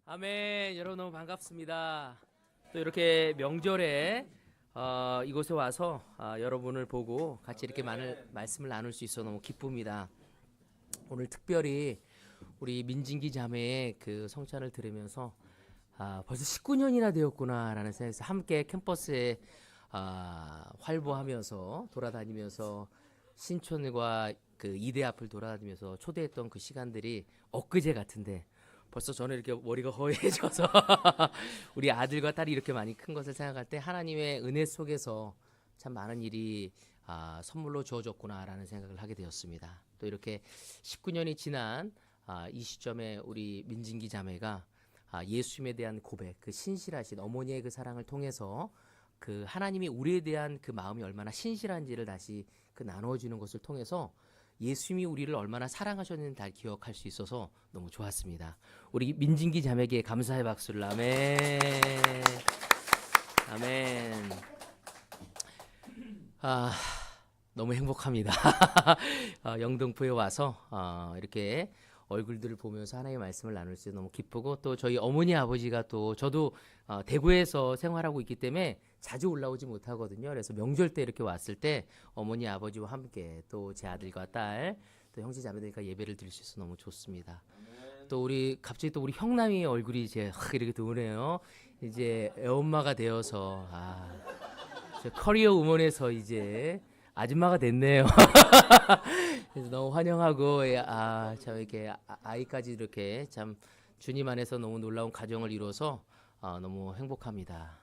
아멘. 여러분 너무 반갑습니다. 또 이렇게 명절에 이곳에 와서 여러분을 보고 같이 이렇게 많은 말씀을 나눌 수 있어 너무 기쁩니다. 오늘 특별히 우리 민진기 자매의 그 성찬을 들으면서 벌써 19년이나 되었구나라는 생각에서 함께 캠퍼스에 활보하면서 돌아다니면서 신촌과 그 이대 앞을 돌아다니면서 초대했던 그 시간들이 엊그제 같은데 벌써 저는 이렇게 머리가 허해져서 우리 아들과 딸이 이렇게 많이 큰 것을 생각할 때 하나님의 은혜 속에서 참 많은 일이 선물로 주어졌구나라는 생각을 하게 되었습니다. 또 이렇게 19년이 지난 이 시점에 우리 민진기 자매가 예수님에 대한 고백, 그 신실하신 어머니의 그 사랑을 통해서 그 하나님이 우리에 대한 그 마음이 얼마나 신실한지를 다시 그 나누어주는 것을 통해서 예수님이 우리를 얼마나 사랑하셨는지 다 기억할 수 있어서 너무 좋았습니다. 우리 민진기 자매에게 감사의 박수를. 아멘. 아멘. 너무 행복합니다. 영등포에 와서 이렇게 얼굴들을 보면서 하나님의 말씀을 나눌 수 너무 기쁘고, 또 저희 어머니 아버지가 또 저도 대구에서 생활하고 있기 때문에 자주 올라오지 못하거든요. 그래서 명절 때 이렇게 왔을 때 어머니 아버지와 함께 또 제 아들과 딸 또 형제 자매들과 예배를 드릴 수 있어서 너무 좋습니다. 또 우리 갑자기 또 우리 형남이 얼굴이 이제 이렇게 도네요. 이제 애엄마가 되어서 커리어 우먼에서 이제 아줌마가 됐네요. 그래서 너무 환영하고, 참 이렇게 아이까지 이렇게 참 주님 안에서 너무 놀라운 가정을 이루어서 너무 행복합니다.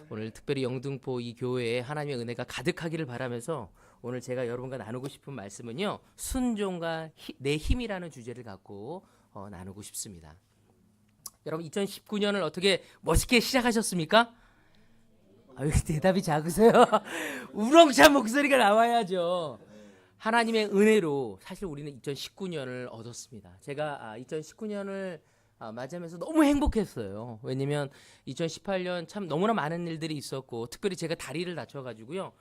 오늘 특별히 영등포 이 교회에 하나님의 은혜가 가득하기를 바라면서 오늘 제가 여러분과 나누고 싶은 말씀은요, 순종과 내 힘이라는 주제를 갖고 나누고 싶습니다. 여러분 2019년을 어떻게 멋있게 시작하셨습니까? 왜 대답이 작으세요? 우렁찬 목소리가 나와야죠. 하나님의 은혜로 사실 우리는 2019년을 얻었습니다. 제가 2019년을 맞이하면서 너무 행복했어요. 왜냐면 2018년 참 너무나 많은 일들이 있었고, 특별히 제가 다리를 다쳐가지고요,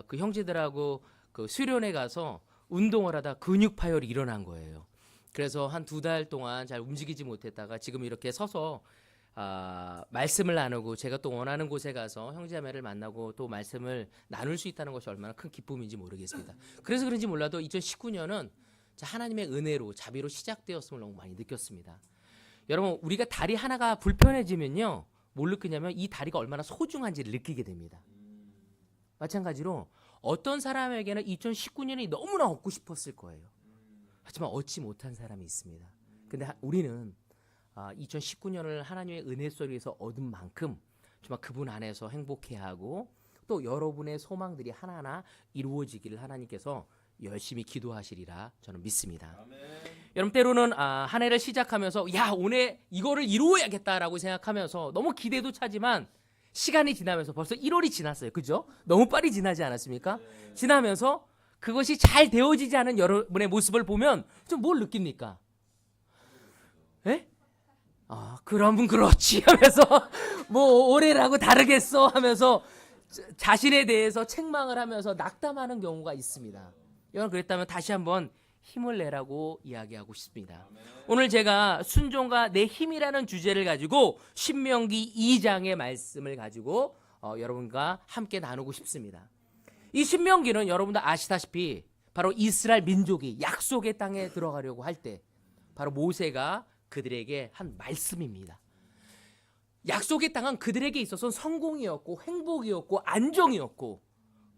그 형제들하고 그 수련회 가서 운동을 하다 근육 파열이 일어난 거예요. 그래서 한 2달 동안 잘 움직이지 못했다가 지금 이렇게 서서 말씀을 나누고, 제가 또 원하는 곳에 가서 형제자매를 만나고 또 말씀을 나눌 수 있다는 것이 얼마나 큰 기쁨인지 모르겠습니다. 그래서 그런지 몰라도 2019년은 하나님의 은혜로 자비로 시작되었음을 너무 많이 느꼈습니다. 여러분, 우리가 다리 하나가 불편해지면요, 뭘 느끼냐면 이 다리가 얼마나 소중한지를 느끼게 됩니다. 마찬가지로 어떤 사람에게는 2019년이 너무나 얻고 싶었을 거예요. 하지만 얻지 못한 사람이 있습니다. 근데 우리는 2019년을 하나님의 은혜 속에서 얻은 만큼 정말 그분 안에서 행복해하고, 또 여러분의 소망들이 하나하나 이루어지기를 하나님께서 열심히 기도하시리라 저는 믿습니다. 아멘. 여러분, 때로는 한 해를 시작하면서 오늘 이거를 이루어야겠다라고 생각하면서 너무 기대도 차지만 시간이 지나면서 벌써 1월이 지났어요. 그죠? 너무 빨리 지나지 않았습니까? 네. 지나면서 그것이 잘 되어지지 않은 여러분의 모습을 보면 좀 뭘 느낍니까? 에? 그러면 그렇지 하면서 뭐 올해라고 다르겠어 하면서 자신에 대해서 책망을 하면서 낙담하는 경우가 있습니다. 여러분, 그랬다면 다시 한번 힘을 내라고 이야기하고 싶습니다. 아멘. 오늘 제가 순종과 내 힘이라는 주제를 가지고 신명기 2장의 말씀을 가지고 여러분과 함께 나누고 싶습니다. 이 신명기는 여러분도 아시다시피 바로 이스라엘 민족이 약속의 땅에 들어가려고 할 때 바로 모세가 그들에게 한 말씀입니다. 약속의 땅은 그들에게 있어서는 성공이었고 행복이었고 안정이었고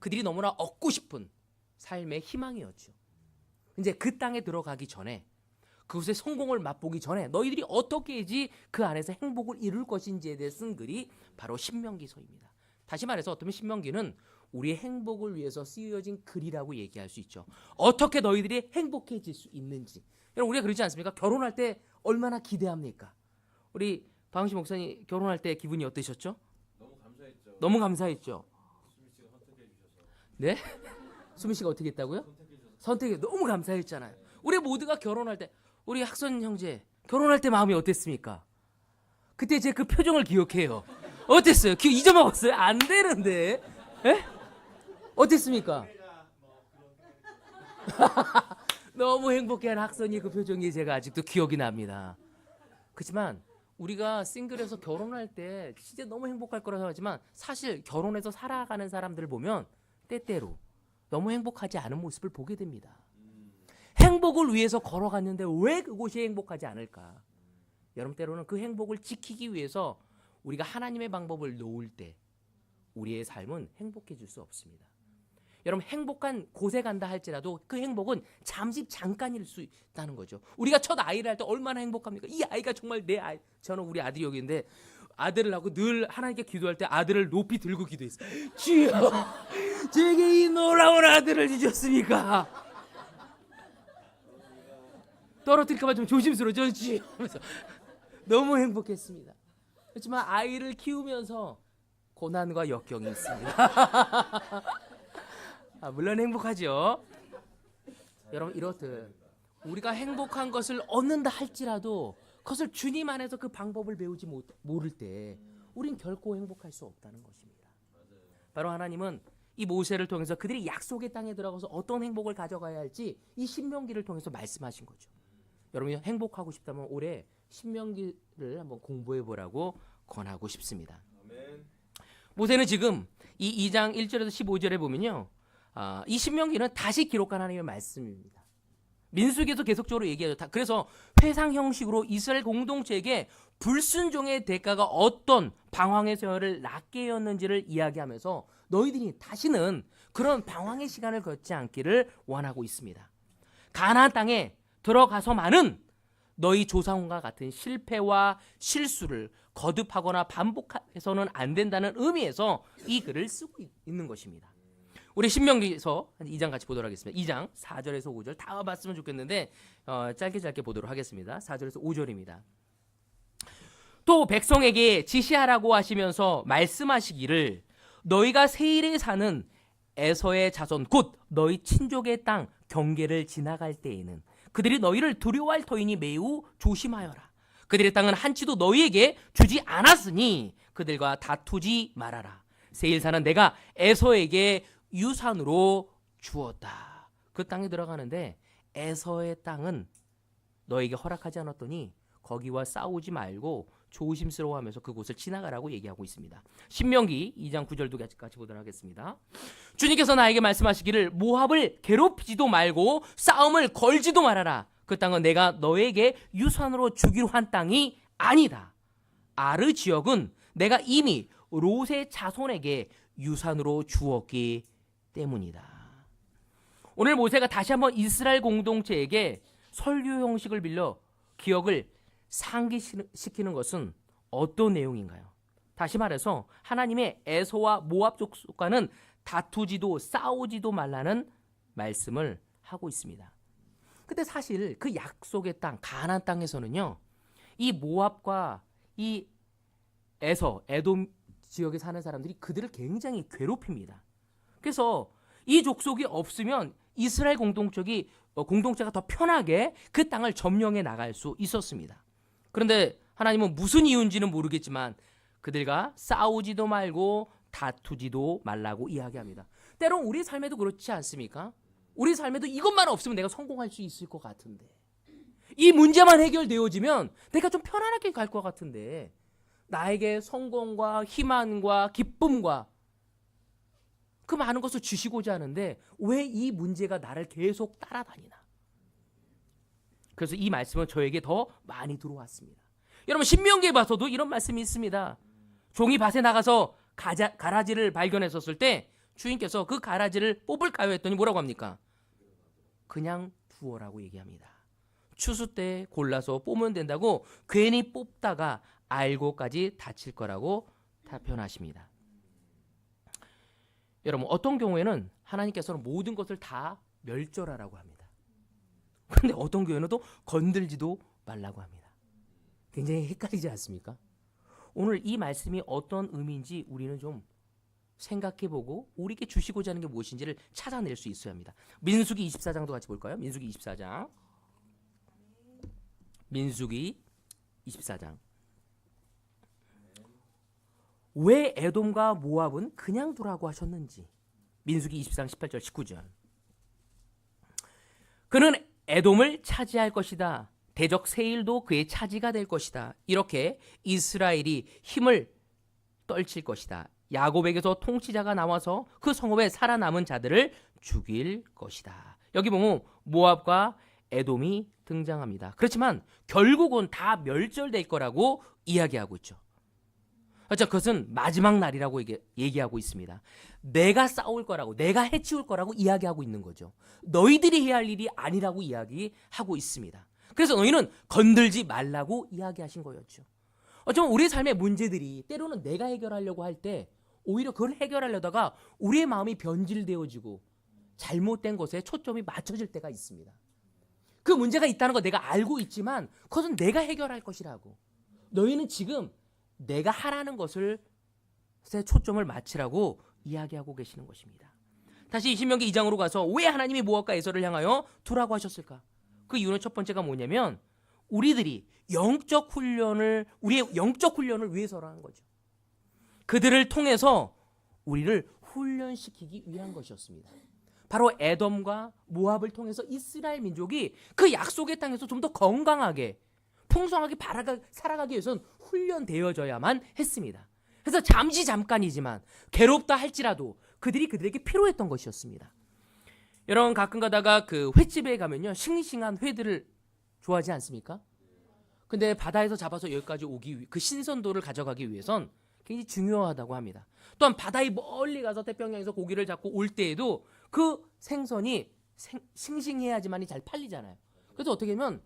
그들이 너무나 얻고 싶은 삶의 희망이었죠. 이제 그 땅에 들어가기 전에, 그곳의 성공을 맛보기 전에 너희들이 어떻게 해야지 그 안에서 행복을 이룰 것인지에 대해 쓴 글이 바로 신명기서입니다. 다시 말해서 어쩌면 신명기는 우리의 행복을 위해서 쓰여진 글이라고 얘기할 수 있죠. 어떻게 너희들이 행복해질 수 있는지. 여러분, 우리가 그러지 않습니까? 결혼할 때 얼마나 기대합니까? 우리 방식 목사님 결혼할 때 기분이 어떠셨죠? 너무 감사했죠. 너무 감사했죠. 수미 씨가 선택해 주셔서. 네? 수미 씨가 어떻게 했다고요? 선택해 너무 감사했잖아요. 우리 모두가 결혼할 때, 우리 학선 형제 결혼할 때 마음이 어땠습니까? 그때 제 그 표정을 기억해요. 어땠어요? 잊어먹었어요? 안 되는데. 에? 어땠습니까? 너무 행복해한 학선이 그 표정이 제가 아직도 기억이 납니다. 그렇지만 우리가 싱글에서 결혼할 때 진짜 너무 행복할 거라고 생각하지만 사실 결혼해서 살아가는 사람들을 보면 때때로 너무 행복하지 않은 모습을 보게 됩니다. 행복을 위해서 걸어갔는데 왜 그곳이 행복하지 않을까? 여러분 때로는 그 행복을 지키기 위해서 우리가 하나님의 방법을 놓을 때 우리의 삶은 행복해질 수 없습니다. 여러분 행복한 곳에 간다 할지라도 그 행복은 잠시 잠깐일 수 있다는 거죠. 우리가 첫 아이를 할 때 얼마나 행복합니까? 이 아이가 정말 내 아이. 저는 우리 아들이 여기 있는데 아들을 하고 늘 하나님께 기도할 때 아들을 높이 들고 기도했어요. 주여 제게 이 놀라운 아들을 주셨습니까? 떨어뜨릴까 봐 좀 조심스러워져 주여 하면서 너무 행복했습니다. 그렇지만 아이를 키우면서 고난과 역경이 있습니다. 물론 행복하죠. 여러분 이렇듯 우리가 행복한 것을 얻는다 할지라도 그것을 주님 안에서 그 방법을 배우지 모를 때 우린 결코 행복할 수 없다는 것입니다. 바로 하나님은 이 모세를 통해서 그들이 약속의 땅에 들어가서 어떤 행복을 가져가야 할지 이 신명기를 통해서 말씀하신 거죠. 여러분이 행복하고 싶다면 올해 신명기를 한번 공부해 보라고 권하고 싶습니다. 아멘. 모세는 지금 이 2장 1절에서 15절에 보면요. 이 신명기는 다시 기록한 하나님의 말씀입니다. 민수기에서 계속적으로 얘기하죠. 그래서 회상 형식으로 이스라엘 공동체에게 불순종의 대가가 어떤 방황의 세월을 낳게 였는지를 이야기하면서 너희들이 다시는 그런 방황의 시간을 갖지 않기를 원하고 있습니다. 가나안 땅에 들어가서만은 너희 조상과 같은 실패와 실수를 거듭하거나 반복해서는 안 된다는 의미에서 이 글을 쓰고 있는 것입니다. 우리 신명기에서 2장 같이 보도록 하겠습니다. 2장 4절에서 5절 다 봤으면 좋겠는데 짧게 보도록 하겠습니다. 4절에서 5절입니다. 또 백성에게 지시하라고 하시면서 말씀하시기를 너희가 세일에 사는 에서의 자손 곧 너희 친족의 땅 경계를 지나갈 때에는 그들이 너희를 두려워할 터이니 매우 조심하여라. 그들의 땅은 한치도 너희에게 주지 않았으니 그들과 다투지 말아라. 세일 사는 내가 에서에게 유산으로 주었다. 그 땅에 들어가는데 에서의 땅은 너에게 허락하지 않았더니 거기와 싸우지 말고 조심스러워하면서 그곳을 지나가라고 얘기하고 있습니다. 신명기 2장 9절도 같이 보도록 하겠습니다. 주님께서 나에게 말씀하시기를 모압을 괴롭히지도 말고 싸움을 걸지도 말아라. 그 땅은 내가 너에게 유산으로 주기로 한 땅이 아니다. 아르 지역은 내가 이미 롯의 자손에게 유산으로 주었기 때문이다. 오늘 모세가 다시 한번 이스라엘 공동체에게 설교 형식을 빌려 기억을 상기시키는 것은 어떤 내용인가요? 다시 말해서 하나님의 에서와 모압 족속과는 다투지도 싸우지도 말라는 말씀을 하고 있습니다. 근데 사실 그 약속의 땅 가나안 땅에서는요. 이 모압과 이 에서 에돔 지역에 사는 사람들이 그들을 굉장히 괴롭힙니다. 그래서 이 족속이 없으면 이스라엘 공동체가 더 편하게 그 땅을 점령해 나갈 수 있었습니다. 그런데 하나님은 무슨 이유인지는 모르겠지만 그들과 싸우지도 말고 다투지도 말라고 이야기합니다. 때론 우리 삶에도 그렇지 않습니까? 우리 삶에도 이것만 없으면 내가 성공할 수 있을 것 같은데 이 문제만 해결되어지면 내가 좀 편안하게 갈 것 같은데 나에게 성공과 희망과 기쁨과 그 많은 것을 주시고자 하는데 왜 이 문제가 나를 계속 따라다니나? 그래서 이 말씀은 저에게 더 많이 들어왔습니다. 여러분 신명기에 봐서도 이런 말씀이 있습니다. 종이 밭에 나가서 가라지를 발견했었을 때 주인께서 그 가라지를 뽑을까요 했더니 뭐라고 합니까? 그냥 두어라고 얘기합니다. 추수 때 골라서 뽑으면 된다고 괜히 뽑다가 알고까지 다칠 거라고 답변하십니다. 여러분 어떤 경우에는 하나님께서는 모든 것을 다 멸절하라고 합니다. 그런데 어떤 경우에는 또 건들지도 말라고 합니다. 굉장히 헷갈리지 않습니까? 오늘 이 말씀이 어떤 의미인지 우리는 좀 생각해보고 우리에게 주시고자 하는 게 무엇인지를 찾아낼 수 있어야 합니다. 민수기 24장도 같이 볼까요? 민수기 24장. 민수기 24장. 왜 에돔과 모압은 그냥 두라고 하셨는지. 민수기 24장 18절 19절. 그는 에돔을 차지할 것이다. 대적 세일도 그의 차지가 될 것이다. 이렇게 이스라엘이 힘을 떨칠 것이다. 야곱에게서 통치자가 나와서 그 성읍에 살아남은 자들을 죽일 것이다. 여기 보면 모압과 에돔이 등장합니다. 그렇지만 결국은 다 멸절될 거라고 이야기하고 있죠. 자, 그것은 마지막 날이라고 얘기하고 있습니다. 내가 싸울 거라고, 내가 해치울 거라고 이야기하고 있는 거죠. 너희들이 해야 할 일이 아니라고 이야기하고 있습니다. 그래서 너희는 건들지 말라고 이야기하신 거였죠. 어쩌면 우리의 삶의 문제들이 때로는 내가 해결하려고 할 때 오히려 그걸 해결하려다가 우리의 마음이 변질되어지고 잘못된 것에 초점이 맞춰질 때가 있습니다. 그 문제가 있다는 거 내가 알고 있지만 그것은 내가 해결할 것이라고. 너희는 지금 내가 하라는 것을 초점을 맞추라고 이야기하고 계시는 것입니다. 다시 신명기 2장으로 가서 왜 하나님이 모압과 에서를 향하여 두라고 하셨을까? 그 이유는 첫 번째가 뭐냐면 우리의 영적 훈련을 위해서라는 거죠. 그들을 통해서 우리를 훈련시키기 위한 것이었습니다. 바로 에돔과 모압을 통해서 이스라엘 민족이 그 약속의 땅에서 좀 더 건강하게 풍성하게 살아가기 위해서는 훈련되어져야만 했습니다. 그래서 잠깐이지만 괴롭다 할지라도 그들에게 필요했던 것이었습니다. 여러분 가끔 가다가 그 횟집에 가면요 싱싱한 회들을 좋아하지 않습니까? 근데 바다에서 잡아서 여기까지 그 신선도를 가져가기 위해선 굉장히 중요하다고 합니다. 또한 바다에 멀리 가서 태평양에서 고기를 잡고 올 때에도 그 생선이 싱싱해야지만이 잘 팔리잖아요. 그래서 어떻게 하면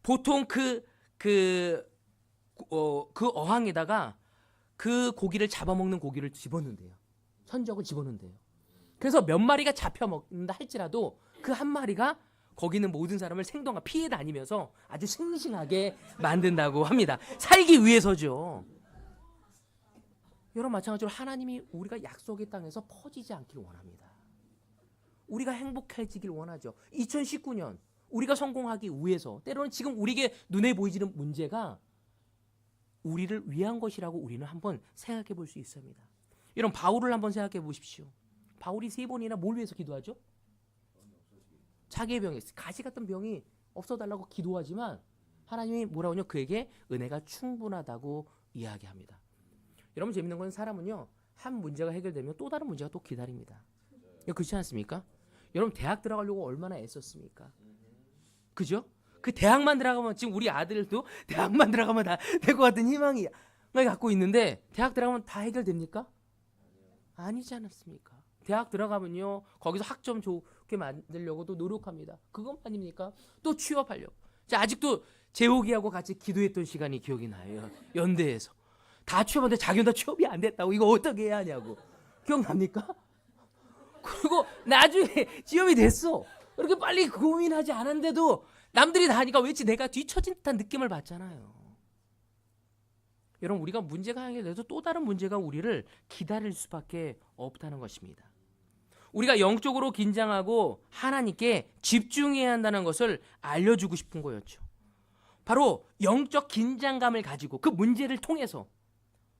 보통 그 어항에다가 그 고기를 잡아먹는 고기를 집어넣는데요. 현적을 집어넣는데요. 그래서 몇 마리가 잡혀 먹는다 할지라도 그 한 마리가 거기 있는 모든 사람을 생동하 피해 다니면서 아주 싱싱하게 만든다고 합니다. 살기 위해서죠. 여러분 마찬가지로 하나님이 우리가 약속의 땅에서 퍼지지 않길 원합니다. 우리가 행복해지길 원하죠. 2019년 우리가 성공하기 위해서 때로는 지금 우리에게 눈에 보이지는 문제가 우리를 위한 것이라고 우리는 한번 생각해 볼 수 있습니다. 여러분 바울을 한번 생각해 보십시오. 바울이 3번이나 뭘 위해서 기도하죠? 자기의 병에 가시 같은 병이 없어달라고 기도하지만 하나님이 뭐라고 하냐 그에게 은혜가 충분하다고 이야기합니다. 여러분 재밌는 건 사람은요 한 문제가 해결되면 또 다른 문제가 또 기다립니다. 그렇지 않습니까? 여러분 대학 들어가려고 얼마나 애썼습니까? 그죠? 그 대학만 들어가면 지금 우리 아들도 대학만 들어가면 다 될 것 같은 희망이 갖고 있는데 대학 들어가면 다 해결됩니까? 아니지 않습니까? 대학 들어가면요 거기서 학점 좋게 만들려고도 노력합니다. 그것만입니까? 또 취업하려고. 자, 아직도 재호기하고 같이 기도했던 시간이 기억이 나요. 연대에서 다 취업하는데 자기는 다 취업이 안 됐다고 이거 어떻게 해야 하냐고. 기억납니까? 그리고 나중에 취업이 됐어. 그렇게 빨리 고민하지 않았는데도 남들이 다 하니까 왠지 내가 뒤처진 듯한 느낌을 받잖아요. 여러분 우리가 문제가 해결돼도 또 다른 문제가 우리를 기다릴 수밖에 없다는 것입니다. 우리가 영적으로 긴장하고 하나님께 집중해야 한다는 것을 알려주고 싶은 거였죠. 바로 영적 긴장감을 가지고 그 문제를 통해서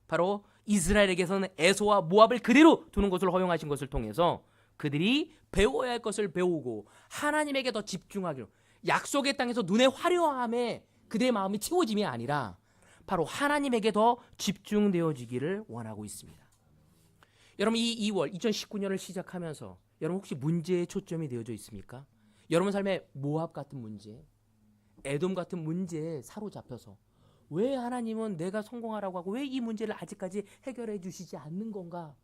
바로 이스라엘에게서는 에서와 모압을 그대로 두는 것을 허용하신 것을 통해서 그들이 배워야 할 것을 배우고 하나님에게 더 집중하기로 약속의 땅에서 눈의 화려함에 그들의 마음이 채워짐이 아니라 바로 하나님에게 더 집중되어지기를 원하고 있습니다. 여러분 이 2월 2019년을 시작하면서 여러분 혹시 문제에 초점이 되어져 있습니까? 여러분 삶에 모압 같은 문제, 에돔 같은 문제에 사로잡혀서 왜 하나님은 내가 성공하라고 하고 왜 이 문제를 아직까지 해결해 주시지 않는 건가?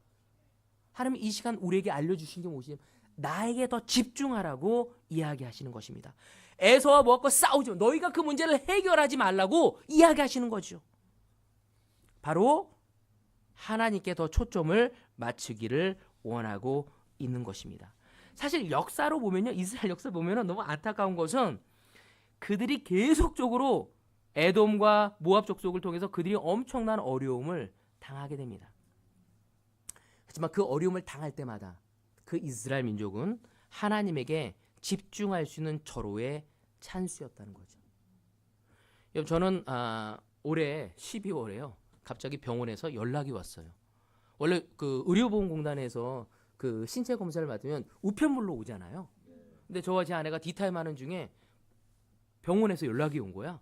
하나님 이 시간 우리에게 알려주신 게 무엇이냐면 나에게 더 집중하라고 이야기하시는 것입니다. 에서와 모압과 싸우지 마. 너희가 그 문제를 해결하지 말라고 이야기하시는 거죠. 바로 하나님께 더 초점을 맞추기를 원하고 있는 것입니다. 사실 역사로 보면요, 이스라엘 역사 보면은 너무 안타까운 것은 그들이 계속적으로 에돔과 모압 족속을 통해서 그들이 엄청난 어려움을 당하게 됩니다. 하지만 그 어려움을 당할 때마다 그 이스라엘 민족은 하나님에게 집중할 수 있는 절호의 찬스였다는 거죠. 여러분 저는 올해 12월에요. 갑자기 병원에서 연락이 왔어요. 원래 그 의료보험공단에서 그 신체 검사를 받으면 우편물로 오잖아요. 근데 저와 제 아내가 디타임 하는 중에 병원에서 연락이 온 거야.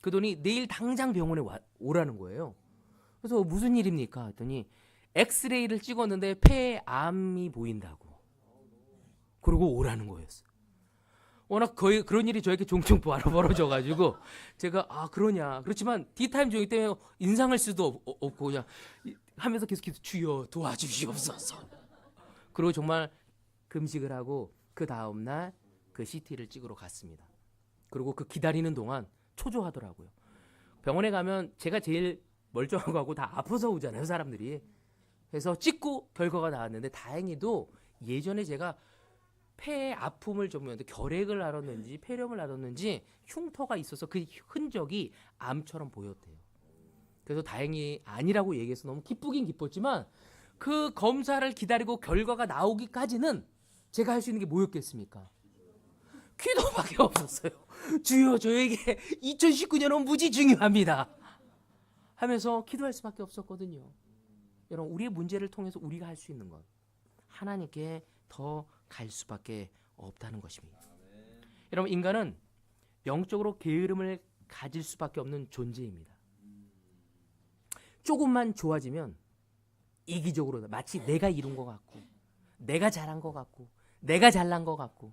그러더니 내일 당장 병원에 오라는 거예요. 그래서 무슨 일입니까? 했더니 엑스레이를 찍었는데 폐에 암이 보인다고. 그러고 오라는 거였어. 워낙 거의 그런 일이 저에게 종종 벌어져가지고 제가 그러냐. 그렇지만 D타임 종이 때문에 인상할 수도 없고 그냥 하면서 계속 주여 도와주시옵소서. 그리고 정말 금식을 하고 그 다음날 그 CT를 찍으러 갔습니다. 그리고 그 기다리는 동안 초조하더라고요. 병원에 가면 제가 제일 멀쩡하고 하고 다 아파서 오잖아요, 사람들이. 그래서 찍고 결과가 나왔는데 다행히도 예전에 제가 폐의 아픔을 좀 결핵을 앓았는지 폐렴을 앓았는지 흉터가 있어서 그 흔적이 암처럼 보였대요. 그래서 다행히 아니라고 얘기해서 너무 기쁘긴 기뻤지만 그 검사를 기다리고 결과가 나오기까지는 제가 할 수 있는 게 뭐였겠습니까? 기도밖에 없었어요. 주여 저에게 2019년은 무지 중요합니다 하면서 기도할 수밖에 없었거든요. 여러분 우리의 문제를 통해서 우리가 할 수 있는 건 하나님께 더 갈 수밖에 없다는 것입니다. 여러분 인간은 영적으로 게으름을 가질 수밖에 없는 존재입니다. 조금만 좋아지면 이기적으로 마치 내가 이룬 것 같고 내가 잘한 것 같고 내가 잘난 것 같고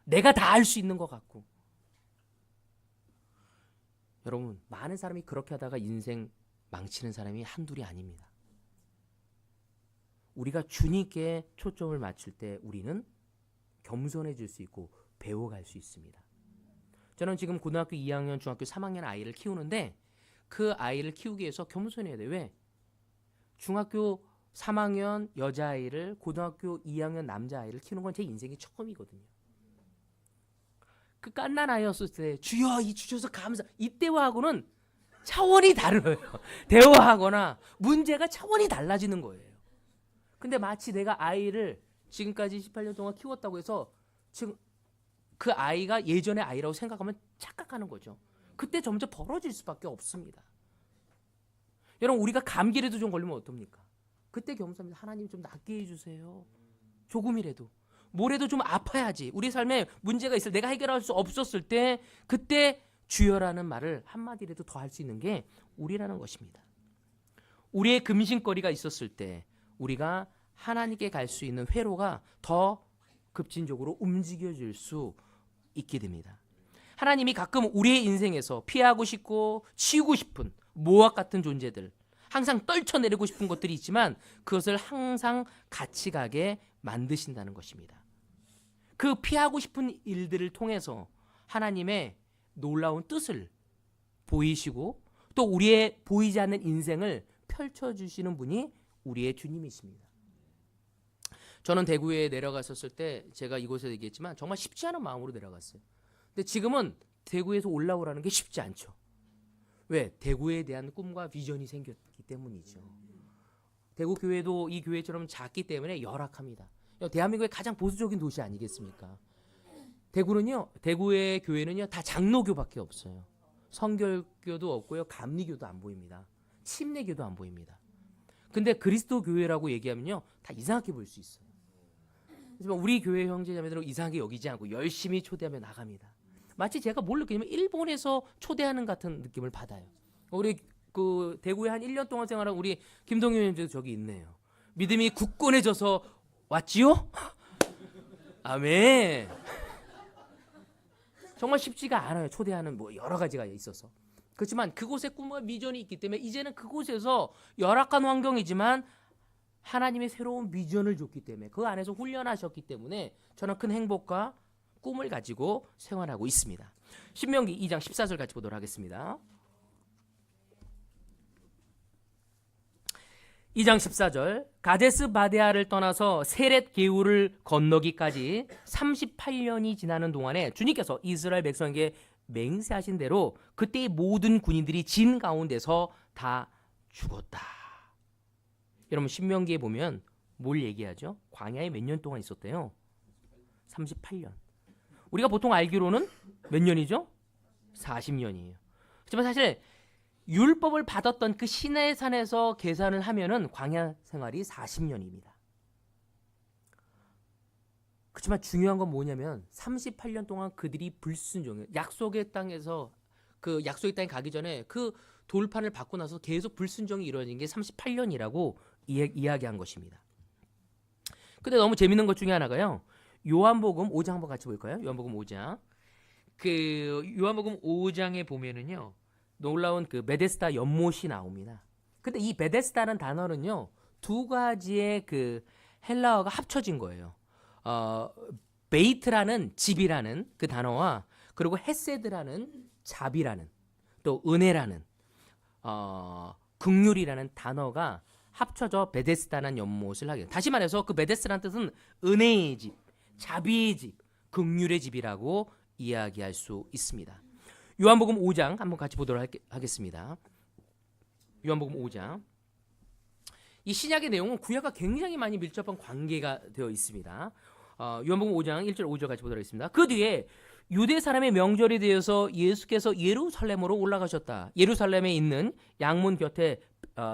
내가 다 할 수 있는 것 같고. 여러분 많은 사람이 그렇게 하다가 인생 망치는 사람이 한둘이 아닙니다. 우리가 주님께 초점을 맞출 때 우리는 겸손해질 수 있고 배워갈 수 있습니다. 저는 지금 고등학교 2학년, 중학교 3학년 아이를 키우는데 그 아이를 키우기 위해서 겸손해야 돼요. 왜? 중학교 3학년 여자아이를 고등학교 2학년 남자아이를 키우는 건 제 인생이 처음이거든요. 그 갓난 아이였을 때 주여 이 주셔서 감사 이때와하고는 차원이 다르요. 대화하거나 문제가 차원이 달라지는 거예요. 근데 마치 내가 아이를 지금까지 18년 동안 키웠다고 해서 지금 그 아이가 예전의 아이라고 생각하면 착각하는 거죠. 그때 점점 벌어질 수밖에 없습니다. 여러분 우리가 감기라도 좀 걸리면 어떻습니까? 그때 겸손합니다. 하나님 좀 낫게 해주세요. 조금이라도. 뭐래도 좀 아파야지. 우리 삶에 문제가 있을 내가 해결할 수 없었을 때 그때 주여라는 말을 한마디라도 더 할 수 있는 게 우리라는 것입니다. 우리의 금신거리가 있었을 때 우리가 하나님께 갈 수 있는 회로가 더 급진적으로 움직여질 수 있게 됩니다. 하나님이 가끔 우리의 인생에서 피하고 싶고 치우고 싶은 모압 같은 존재들, 항상 떨쳐내리고 싶은 것들이 있지만 그것을 항상 같이 가게 만드신다는 것입니다. 그 피하고 싶은 일들을 통해서 하나님의 놀라운 뜻을 보이시고 또 우리의 보이지 않는 인생을 펼쳐주시는 분이 우리의 주님이십니다. 저는 대구에 내려갔었을 때 제가 이곳에서 얘기했지만 정말 쉽지 않은 마음으로 내려갔어요. 근데 지금은 대구에서 올라오라는 게 쉽지 않죠. 왜? 대구에 대한 꿈과 비전이 생겼기 때문이죠. 대구 교회도 이 교회처럼 작기 때문에 열악합니다. 대한민국의 가장 보수적인 도시 아니겠습니까? 대구의 교회는요 다 장로교밖에 없어요. 성결교도 없고요, 감리교도 안 보입니다. 침례교도 안 보입니다. 근데 그리스도 교회라고 얘기하면요 다 이상하게 볼 수 있어요. 하지만 우리 교회 형제자매들은 이상하게 여기지 않고 열심히 초대하며 나갑니다. 마치 제가 뭘 느끼냐면 일본에서 초대하는 같은 느낌을 받아요. 우리 그 대구에 한 1년 동안 생활한 우리 김동현 형제도 저기 있네요. 믿음이 굳건해져서 왔지요? 아멘. 정말 쉽지가 않아요. 초대하는 뭐 여러 가지가 있어서. 그렇지만 그곳에 꿈과 비전이 있기 때문에 이제는 그곳에서 열악한 환경이지만 하나님의 새로운 비전을 줬기 때문에 그 안에서 훈련하셨기 때문에 저는 큰 행복과 꿈을 가지고 생활하고 있습니다. 신명기 2장 14절 같이 보도록 하겠습니다. 2장 14절 가데스 바데아를 떠나서 세렛 게울을 건너기까지 38년이 지나는 동안에 주님께서 이스라엘 백성에게 맹세하신 대로 그때의 모든 군인들이 진 가운데서 다 죽었다. 여러분 신명기에 보면 뭘 얘기하죠? 광야에 몇 년 동안 있었대요? 38년. 우리가 보통 알기로는 몇 년이죠? 40년이에요. 하지만 사실 율법을 받았던 그 시내 산에서 계산을 하면은 광야 생활이 40년입니다. 그렇지만 중요한 건 뭐냐면 38년 동안 그들이 불순종해. 약속의 땅에서 그 약속의 땅에 가기 전에 그 돌판을 받고 나서 계속 불순종이 이루어진 게 38년이라고 이야기한 것입니다. 근데 너무 재밌는 것 중에 하나가요. 요한복음 5장 한번 같이 볼까요? 요한복음 5장. 그 요한복음 5장에 보면은요. 놀라운 그 베데스다 연못이 나옵니다. 근데 이 베데스다라는 단어는요. 두 가지의 그 헬라어가 합쳐진 거예요. 베이트라는 집이라는 그 단어와 그리고 헤세드라는 자비라는 또 은혜라는 긍휼이라는 단어가 합쳐져 베데스다라는 연못을 하게. 다시 말해서 그 베데스다라는 뜻은 은혜의 집, 자비의 집, 긍휼의 집이라고 이야기할 수 있습니다. 요한복음 5장 한번 같이 보도록 하겠습니다. 요한복음 5장. 이 신약의 내용은 구약과 굉장히 많이 밀접한 관계가 되어 있습니다. 요한복음 5장 1절 5절 같이 보도록 하겠습니다. 그 뒤에 유대 사람의 명절이 되어서 예수께서 예루살렘으로 올라가셨다. 예루살렘에 있는 양문 곁에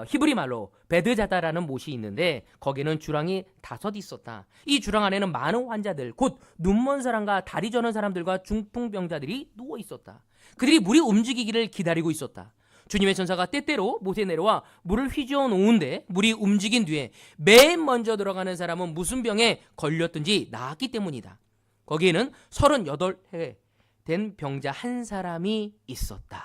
히브리 말로 베드자다라는 못이 있는데 거기는 주랑이 5 있었다. 이 주랑 안에는 많은 환자들, 곧 눈먼 사람과 다리 저는 사람들과 중풍병자들이 누워 있었다. 그들이 물이 움직이기를 기다리고 있었다. 주님의 천사가 때때로 못에 내려와 물을 휘저어 놓은데 물이 움직인 뒤에 맨 먼저 들어가는 사람은 무슨 병에 걸렸든지 나았기 때문이다. 거기에는 38해 된 병자 한 사람이 있었다.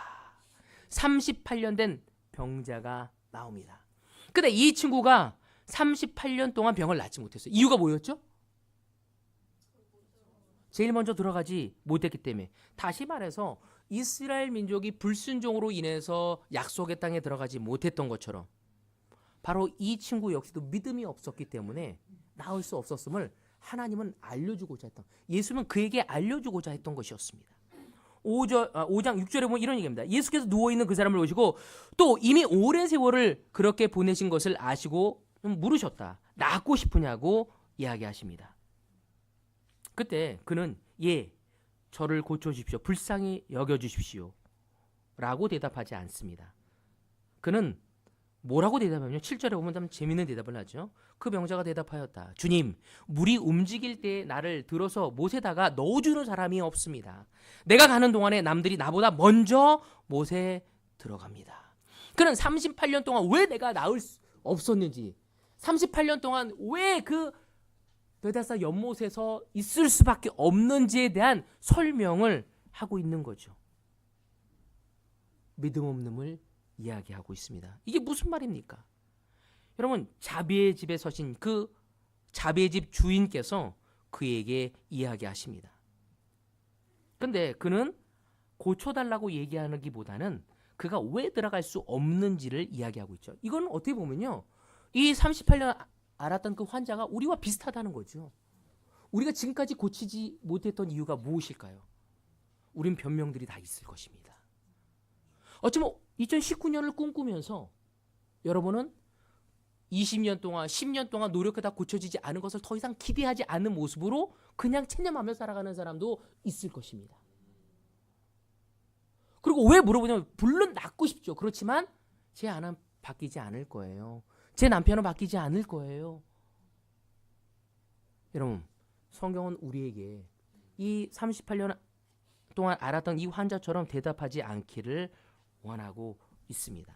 38년 된 병자가 나옵니다. 근데 이 친구가 38년 동안 병을 낫지 못했어요. 이유가 뭐였죠? 제일 먼저 들어가지 못했기 때문에. 다시 말해서 이스라엘 민족이 불순종으로 인해서 약속의 땅에 들어가지 못했던 것처럼 바로 이 친구 역시도 믿음이 없었기 때문에 나을 수 없었음을 하나님은 알려주고자 했던, 예수는 그에게 알려주고자 했던 것이었습니다. 5장 6절에 보면 이런 얘기입니다. 예수께서 누워있는 그 사람을 보시고 또 이미 오랜 세월을 그렇게 보내신 것을 아시고 물으셨다. 낫고 싶으냐고 이야기하십니다. 그때 그는 예, 저를 고쳐주십시오. 불쌍히 여겨주십시오. 라고 대답하지 않습니다. 그는 뭐라고 대답하냐면 7절에 보면 참 재밌는 대답을 하죠. 그 병자가 대답하였다. 주님, 물이 움직일 때 나를 들어서 못에다가 넣어주는 사람이 없습니다. 내가 가는 동안에 남들이 나보다 먼저 못에 들어갑니다. 그는 38년 동안 왜 내가 나을 수 없었는지, 38년 동안 왜 그 베데스다 연못에서 있을 수밖에 없는지에 대한 설명을 하고 있는 거죠. 믿음 없음을 이야기하고 있습니다. 이게 무슨 말입니까? 여러분, 자비의 집에 서신 그 자비의 집 주인께서 그에게 이야기하십니다. 근데 그는 고쳐달라고 얘기하기보다는 그가 왜 들어갈 수 없는지를 이야기하고 있죠. 이건 어떻게 보면요, 이 38년 알았던 그 환자가 우리와 비슷하다는 거죠. 우리가 지금까지 고치지 못했던 이유가 무엇일까요? 우린 변명들이 다 있을 것입니다. 어쩌면 2019년을 꿈꾸면서 여러분은 20년 동안 10년 동안 노력하다 고쳐지지 않은 것을 더 이상 기대하지 않는 모습으로 그냥 체념하며 살아가는 사람도 있을 것입니다. 그리고 왜 물어보냐면 물론 낫고 싶죠. 그렇지만 제 아내는 바뀌지 않을 거예요. 제 남편은 바뀌지 않을 거예요. 여러분, 성경은 우리에게 이 38년 동안 알았던 이 환자처럼 대답하지 않기를 원하고 있습니다.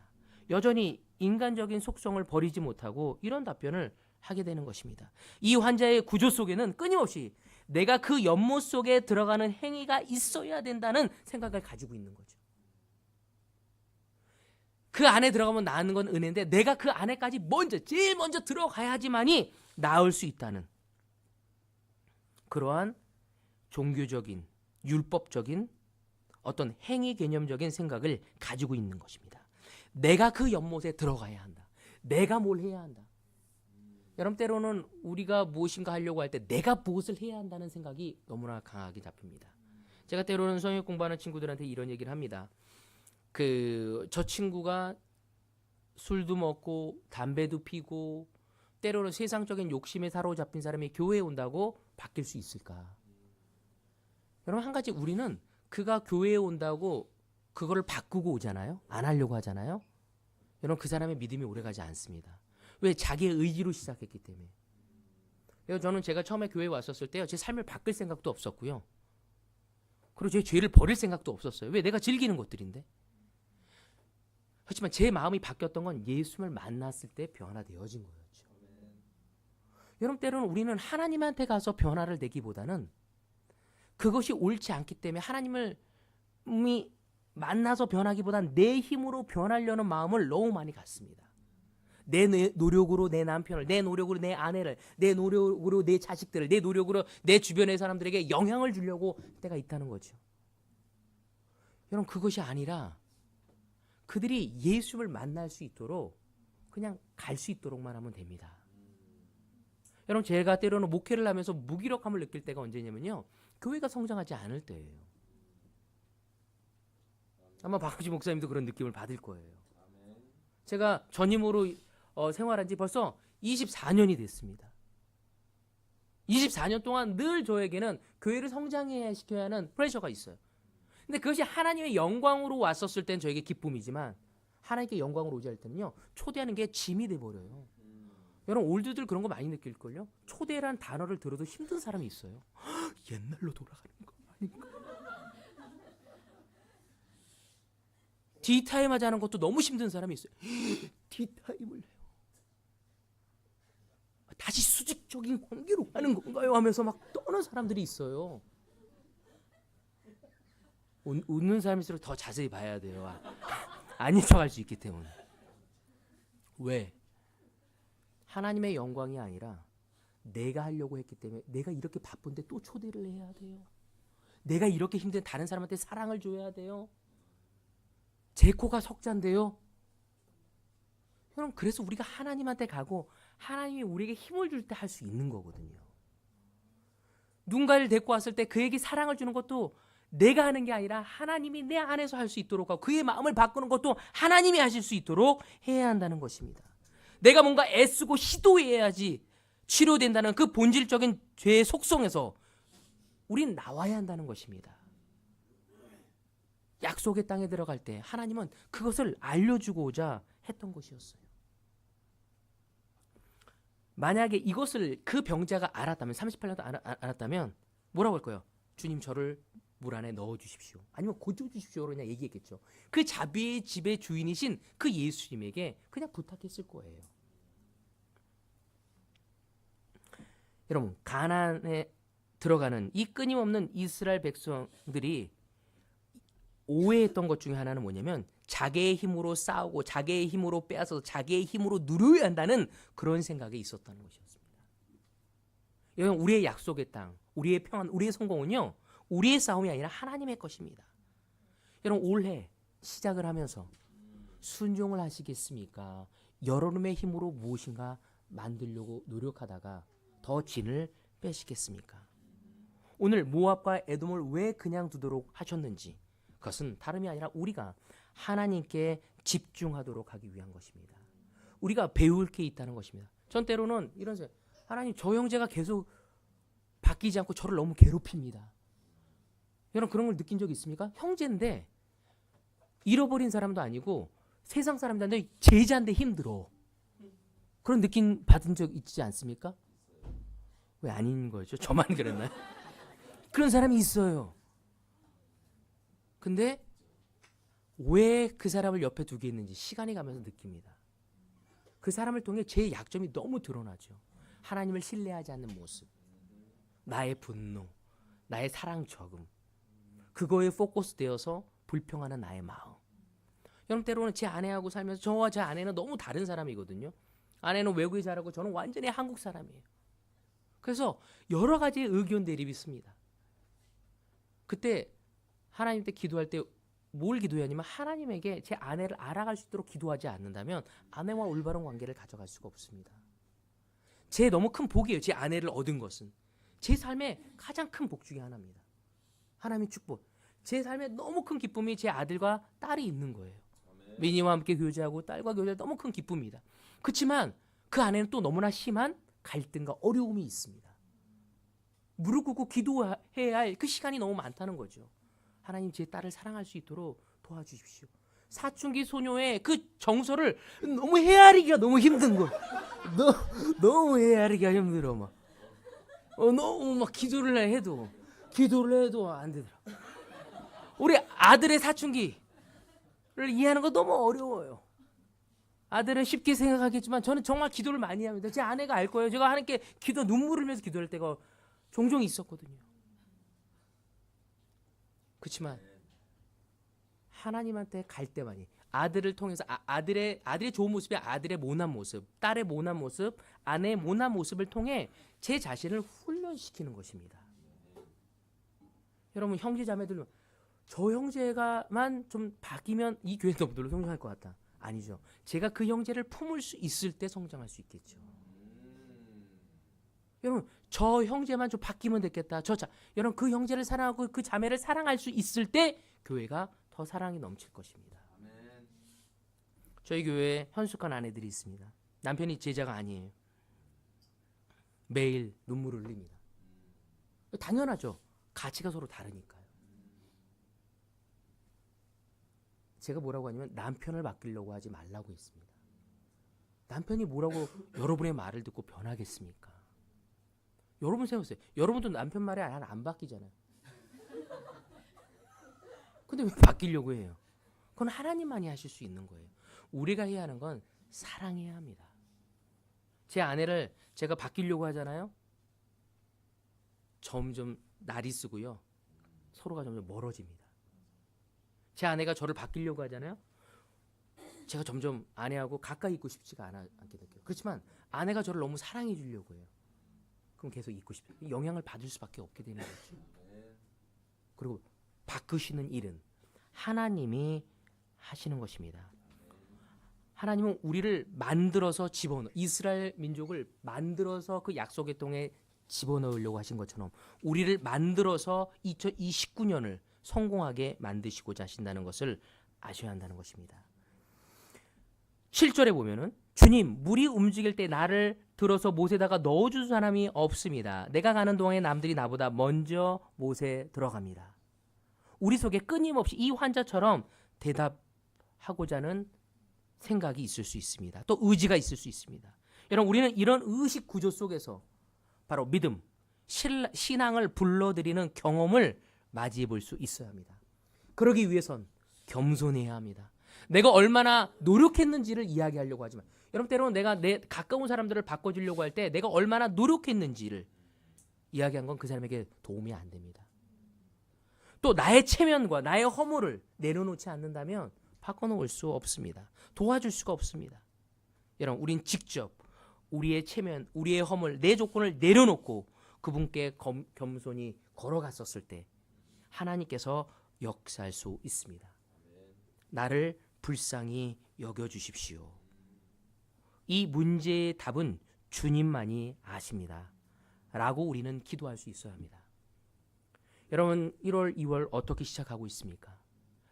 여전히 인간적인 속성을 버리지 못하고 이런 답변을 하게 되는 것입니다. 이 환자의 구조 속에는 끊임없이 내가 그 연못 속에 들어가는 행위가 있어야 된다는 생각을 가지고 있는 거죠. 그 안에 들어가면 나는 건 은혜인데 내가 그 안에까지 제일 먼저 들어가야지만이 나을 수 있다는 그러한 종교적인, 율법적인 어떤 행위 개념적인 생각을 가지고 있는 것입니다. 내가 그 연못에 들어가야 한다. 내가 뭘 해야 한다. 여러분, 때로는 우리가 무엇인가 하려고 할 때 내가 무엇을 해야 한다는 생각이 너무나 강하게 잡힙니다. 제가 때로는 성역 공부하는 친구들한테 이런 얘기를 합니다. 저 친구가 술도 먹고 담배도 피고 때로는 세상적인 욕심에 사로잡힌 사람이 교회에 온다고 바뀔 수 있을까? 여러분, 한 가지, 우리는 그가 교회에 온다고 그거를 바꾸고 오잖아요. 안 하려고 하잖아요. 여러분, 그 사람의 믿음이 오래가지 않습니다. 왜? 자기의 의지로 시작했기 때문에. 그래서 저는 제가 처음에 교회에 왔었을 때요, 제 삶을 바꿀 생각도 없었고요. 그리고 제 죄를 버릴 생각도 없었어요. 왜? 내가 즐기는 것들인데. 하지만 제 마음이 바뀌었던 건 예수님을 만났을 때 변화되어진 거였죠. 여러분, 때로는 우리는 하나님한테 가서 변화를 내기보다는 그것이 옳지 않기 때문에 하나님을 만나서 변하기보다는 내 힘으로 변하려는 마음을 너무 많이 갖습니다. 내 노력으로 내 남편을, 내 노력으로 내 아내를, 내 노력으로 내 자식들을, 내 노력으로 내 주변의 사람들에게 영향을 주려고 때가 있다는 거죠. 여러분, 그것이 아니라 그들이 예수를 만날 수 있도록 그냥 갈 수 있도록만 하면 됩니다. 여러분, 제가 때로는 목회를 하면서 무기력함을 느낄 때가 언제냐면요, 교회가 성장하지 않을 때예요. 아마 박우지 목사님도 그런 느낌을 받을 거예요. 제가 전임으로 생활한 지 벌써 24년이 됐습니다. 24년 동안 늘 저에게는 교회를 성장해야 시켜야 하는 프레셔가 있어요. 근데 그것이 하나님의 영광으로 왔었을 땐 저에게 기쁨이지만 하나님께 영광으로 오지 않을 때는요, 초대하는 게 짐이 돼버려요. 여러분, 올드들 그런 거 많이 느낄걸요? 초대란 단어를 들어도 힘든 사람이 있어요. 옛날로 돌아가는 거 아닌가? 디타임 하자는 것도 너무 힘든 사람이 있어요. 디타임을 해요. 다시 수직적인 관계로 하는 건가요? 하면서 막 떠는 사람들이 있어요. 웃는 사람일수록 더 자세히 봐야 돼요. 아닌 척할 수 있기 때문에. 왜? 하나님의 영광이 아니라 내가 하려고 했기 때문에 내가 이렇게 바쁜데 또 초대를 해야 돼요. 내가 이렇게 힘든 다른 사람한테 사랑을 줘야 돼요. 제 코가 석잔데요. 여러분, 그래서 우리가 하나님한테 가고 하나님이 우리에게 힘을 줄 때 할 수 있는 거거든요. 누군가를 데리고 왔을 때 그에게 사랑을 주는 것도 내가 하는 게 아니라 하나님이 내 안에서 할 수 있도록 하고 그의 마음을 바꾸는 것도 하나님이 하실 수 있도록 해야 한다는 것입니다. 내가 뭔가 애쓰고 시도해야지 치료된다는 그 본질적인 죄의 속성에서 우린 나와야 한다는 것입니다. 약속의 땅에 들어갈 때 하나님은 그것을 알려주고자 했던 것이었어요. 만약에 이것을 그 병자가 알았다면, 38년도 알았다면 뭐라고 할 거예요? 주님, 저를 물 안에 넣어주십시오. 아니면 고쳐주십시오. 그냥 얘기했겠죠. 그 자비의 집의 주인이신 그 예수님에게 그냥 부탁했을 거예요. 여러분, 가나안에 들어가는 이 끊임없는 이스라엘 백성들이 오해했던 것 중에 하나는 뭐냐면 자기의 힘으로 싸우고 자기의 힘으로 빼앗아서 자기의 힘으로 누려야 한다는 그런 생각이 있었다는 것이었습니다. 여러분, 우리의 약속의 땅, 우리의 평안, 우리의 성공은요, 우리의 싸움이 아니라 하나님의 것입니다. 여러분, 올해 시작을 하면서 순종을 하시겠습니까? 여러분의 힘으로 무엇인가 만들려고 노력하다가 더 진을 빼시겠습니까? 오늘 모압과 에돔을 왜 그냥 두도록 하셨는지, 그것은 다름이 아니라 우리가 하나님께 집중하도록 하기 위한 것입니다. 우리가 배울 게 있다는 것입니다. 전 때로는 이런 생각, 하나님, 저 형제가 계속 바뀌지 않고 저를 너무 괴롭힙니다. 여러분, 그런 걸 느낀 적 있습니까? 형제인데 잃어버린 사람도 아니고 세상 사람도 아닌데 제자인데 힘들어. 그런 느낌 받은 적 있지 않습니까? 왜 아닌 거죠? 저만 그랬나요? 그런 사람이 있어요. 근데 왜 그 사람을 옆에 두게 있는지 시간이 가면서 느낍니다. 그 사람을 통해 제 약점이 너무 드러나죠. 하나님을 신뢰하지 않는 모습, 나의 분노, 나의 사랑 적음, 그거에 포커스 되어서 불평하는 나의 마음. 여러분, 때로는 제 아내하고 살면서 저와 제 아내는 너무 다른 사람이거든요. 아내는 외국에 자라고 저는 완전히 한국 사람이에요. 그래서 여러 가지 의견 대립이 있습니다. 그때 하나님 때 기도할 때 뭘 기도해야 하냐면, 하나님에게 제 아내를 알아갈 수 있도록 기도하지 않는다면 아내와 올바른 관계를 가져갈 수가 없습니다. 제 너무 큰 복이에요. 제 아내를 얻은 것은 제 삶의 가장 큰 복 중에 하나입니다. 하나님의 축복. 제 삶에 너무 큰 기쁨이 제 아들과 딸이 있는 거예요. 미니와 함께 교제하고 딸과 교제할 너무 큰 기쁨입니다. 그렇지만 그 안에는 또 너무나 심한 갈등과 어려움이 있습니다. 무릎 꿇고 기도해야 할 그 시간이 너무 많다는 거죠. 하나님, 제 딸을 사랑할 수 있도록 도와주십시오. 사춘기 소녀의 그 정서를 너무 헤아리기가 너무 힘든 거예요. 너무 헤아리기가 힘들어. 막 너무 막 기도를 해도 안 되더라고. 우리 아들의 사춘기를 이해하는 거 너무 어려워요. 아들은 쉽게 생각하겠지만 저는 정말 기도를 많이 합니다. 제 아내가 알 거예요. 제가 하나님께 눈물을 흘면서 기도할 때가 종종 있었거든요. 그렇지만 하나님한테 갈 때만이 아들을 통해서 아들의 좋은 모습이 아들의 모난 모습, 딸의 모난 모습, 아내의 모난 모습을 통해 제 자신을 훈련시키는 것입니다. 여러분 형제 자매들 저 형제가만 좀 바뀌면 이 교회 너무들로 성장할 것 같다. 아니죠. 제가 그 형제를 품을 수 있을 때 성장할 수 있겠죠. 여러분 저 형제만 좀 바뀌면 됐겠다. 여러분 그 형제를 사랑하고 그 자매를 사랑할 수 있을 때 교회가 더 사랑이 넘칠 것입니다. 저희 교회에 현숙한 아내들이 있습니다. 남편이 제자가 아니에요. 매일 눈물을 흘립니다. 당연하죠. 가치가 서로 다르니까요. 제가 뭐라고 하냐면 남편을 바뀌려고 하지 말라고 했습니다. 남편이 뭐라고 여러분의 말을 듣고 변하겠습니까? 여러분 생각하세요. 여러분도 남편 말에 안 바뀌잖아요. 근데 왜 바뀌려고 해요? 그건 하나님만이 하실 수 있는 거예요. 우리가 해야 하는 건 사랑해야 합니다. 제 아내를 제가 바뀌려고 하잖아요. 점점 날이 쓰고요. 서로가 점점 멀어집니다. 제 아내가 저를 바뀌려고 하잖아요. 제가 점점 아내하고 가까이 있고 싶지가 않게 될게요. 그렇지만 아내가 저를 너무 사랑해 주려고 해요. 그럼 계속 있고 싶어요. 영향을 받을 수밖에 없게 되는 거죠. 그리고 바꾸시는 일은 하나님이 하시는 것입니다. 하나님은 우리를 만들어서 이스라엘 민족을 만들어서 그 약속의 땅에 집어넣으려고 하신 것처럼 우리를 만들어서 2029년을 성공하게 만드시고자 하신다는 것을 아셔야 한다는 것입니다. 7절에 보면은 주님 물이 움직일 때 나를 들어서 못에다가 넣어줄 사람이 없습니다. 내가 가는 동안에 남들이 나보다 먼저 못에 들어갑니다. 우리 속에 끊임없이 이 환자처럼 대답하고자 하는 생각이 있을 수 있습니다. 또 의지가 있을 수 있습니다. 여러분 우리는 이런 의식 구조 속에서 바로 믿음, 신앙을 불러들이는 경험을 맞이해 볼 수 있어야 합니다. 그러기 위해선 겸손해야 합니다. 내가 얼마나 노력했는지를 이야기하려고 하지만 여러분 때로는 내가 내 가까운 사람들을 바꿔주려고 할 때 내가 얼마나 노력했는지를 이야기한 건 그 사람에게 도움이 안 됩니다. 또 나의 체면과 나의 허물을 내려놓지 않는다면 바꿔놓을 수 없습니다. 도와줄 수가 없습니다. 여러분 우린 직접 우리의 체면, 우리의 허물, 내 조건을 내려놓고 그분께 겸손히 걸어갔었을 때 하나님께서 역사할 수 있습니다. 나를 불쌍히 여겨주십시오. 이 문제의 답은 주님만이 아십니다. 라고 우리는 기도할 수 있어야 합니다. 여러분 1월, 2월 어떻게 시작하고 있습니까?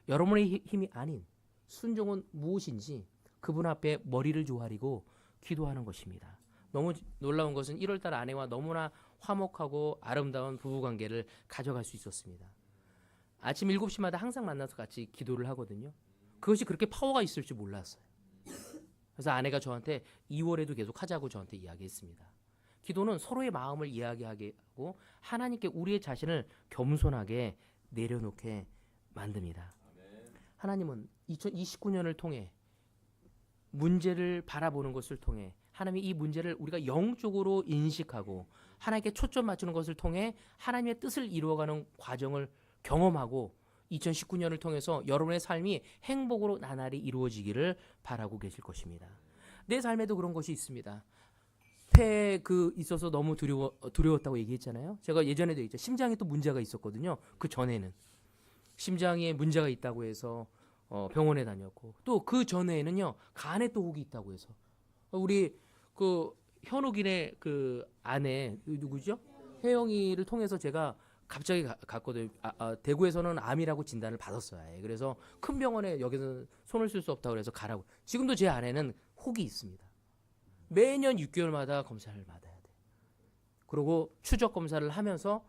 여러분의 힘이 아닌 순종은 무엇인지 그분 앞에 머리를 조아리고 기도하는 것입니다. 너무 놀라운 것은 1월달 아내와 너무나 화목하고 아름다운 부부관계를 가져갈 수 있었습니다. 아침 7시마다 항상 만나서 같이 기도를 하거든요. 그것이 그렇게 파워가 있을 줄 몰랐어요. 그래서 아내가 저한테 2월에도 계속 하자고 저한테 이야기했습니다. 기도는 서로의 마음을 이야기하게 하고 하나님께 우리의 자신을 겸손하게 내려놓게 만듭니다. 하나님은 2029년을 통해 문제를 바라보는 것을 통해 하나님이 이 문제를 우리가 영적으로 인식하고 하나님께 초점 맞추는 것을 통해 하나님의 뜻을 이루어가는 과정을 경험하고 2019년을 통해서 여러분의 삶이 행복으로 나날이 이루어지기를 바라고 계실 것입니다. 내 삶에도 그런 것이 있습니다. 폐에 있어서 너무 두려웠다고 얘기했잖아요. 제가 예전에도 얘기했죠. 심장에 또 문제가 있었거든요. 그 전에는 심장에 문제가 있다고 해서 병원에 다녔고 또 그 전에는요 간에 또 혹이 있다고 해서 우리 현욱이네 아내 누구죠? 혜영이를 통해서 제가 갑자기 갔거든요. 대구에서는 암이라고 진단을 받았어요. 그래서 큰 병원에 여기서 손을 쓸 수 없다고 그래서 가라고. 지금도 제 아내는 혹이 있습니다. 매년 6개월마다 검사를 받아야 돼. 그리고 추적 검사를 하면서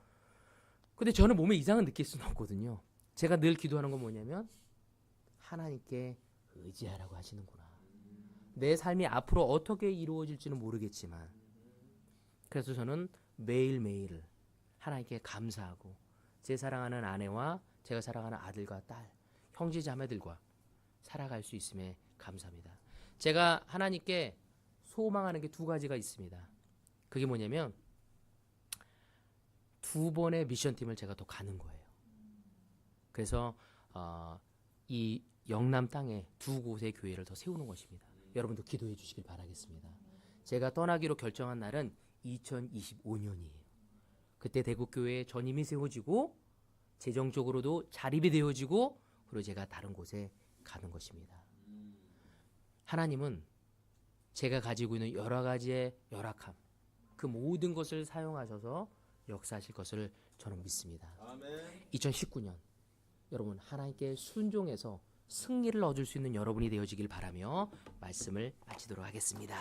근데 저는 몸에 이상은 느낄 수는 없거든요. 제가 늘 기도하는 건 뭐냐면 하나님께 의지하라고 하시는구나. 내 삶이 앞으로 어떻게 이루어질지는 모르겠지만 그래서 저는 매일매일 하나님께 감사하고 제 사랑하는 아내와 제가 사랑하는 아들과 딸, 형제 자매들과 살아갈 수 있음에 감사합니다. 제가 하나님께 소망하는 게 두 가지가 있습니다. 그게 뭐냐면 2번의 미션팀을 제가 더 가는 거예요. 그래서 이 영남 땅에 2곳의 교회를 더 세우는 것입니다. 여러분도 기도해 주시길 바라겠습니다. 제가 떠나기로 결정한 날은 2025년이에요. 그때 대구교회에 전임이 세워지고 재정적으로도 자립이 되어지고 그리고 제가 다른 곳에 가는 것입니다. 하나님은 제가 가지고 있는 여러 가지의 열악함, 그 모든 것을 사용하셔서 역사하실 것을 저는 믿습니다. 아멘. 2019년 여러분 하나님께 순종해서 승리를 얻을 수 있는 여러분이 되어지길 바라며 말씀을 마치도록 하겠습니다.